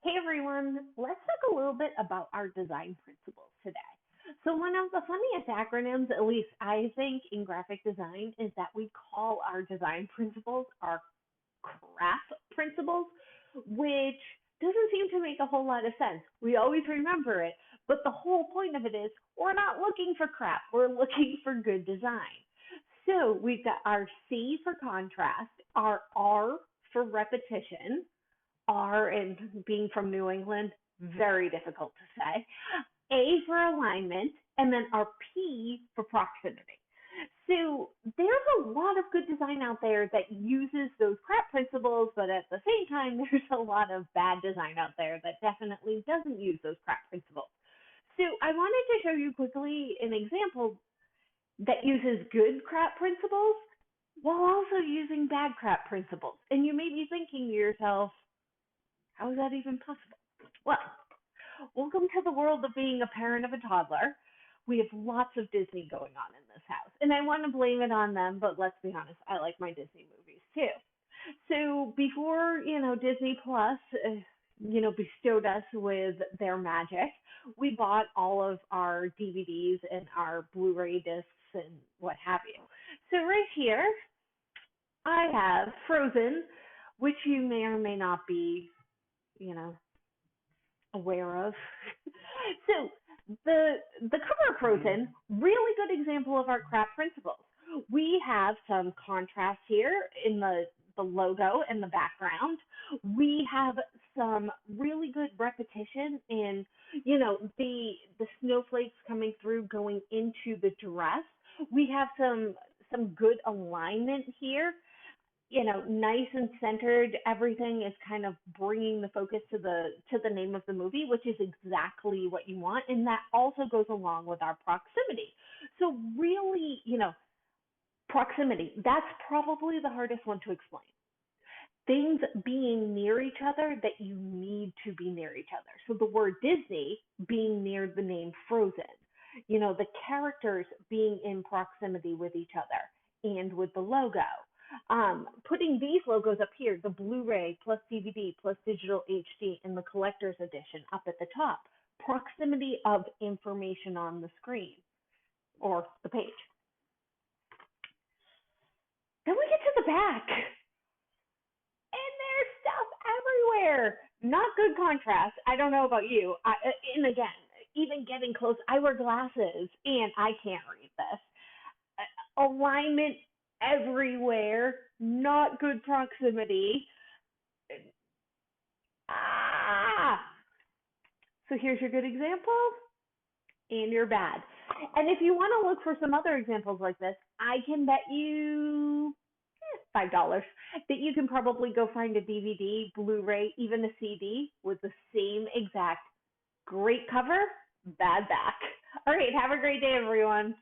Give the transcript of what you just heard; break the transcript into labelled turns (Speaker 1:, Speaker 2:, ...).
Speaker 1: Hey everyone, let's talk a little bit about our design principles today. So, one of the funniest acronyms, at least I think, in graphic design is that we call our design principles our craft principles, which doesn't seem to make a whole lot of sense. We always remember it, but the whole point of it is we're not looking for crap, we're looking for good design. So, we've got our C for contrast, our R for repetition, R, and being from New England, very difficult to say. A for alignment, and then our P for proximity. So there's a lot of good design out there that uses those CRAP principles, but at the same time, there's a lot of bad design out there that definitely doesn't use those CRAP principles. So I wanted to show you quickly an example that uses good CRAP principles while also using bad CRAP principles. And you may be thinking to yourself, how is that even possible? Well, welcome to the world of being a parent of a toddler. We have lots of Disney going on in this house. And I want to blame it on them, but let's be honest, I like my Disney movies too. So before, Disney Plus, bestowed us with their magic, we bought all of our DVDs and our Blu-ray discs and what have you. So right here, I have Frozen, which you may or may not be you know, aware of. So the cover of Frozen, really good example of our craft principles. We have some contrast here in the logo and the background. We have some really good repetition in, the snowflakes coming through going into the dress. We have some good alignment here, nice and centered. Everything is kind of bringing the focus to the name of the movie, which is exactly what you want, and that also goes along with our proximity. So really, proximity, that's probably the hardest one to explain. Things being near each other that you need to be near each other. So the word Disney being near the name Frozen, the characters being in proximity with each other and with the logo. Putting these logos up here, the Blu-ray plus DVD plus digital HD and the collector's edition up at the top, proximity of information on the screen or the page. Then we get to the back, and there's stuff everywhere. Not good contrast. I don't know about you. And again, even getting close, I wear glasses, and I can't read this. Alignment everywhere, not good proximity. So here's your good example and your bad. And if you want to look for some other examples like this, I can bet you $5 that you can probably go find a DVD, Blu-ray, even a CD with the same exact great cover, bad back. All right, have a great day, everyone.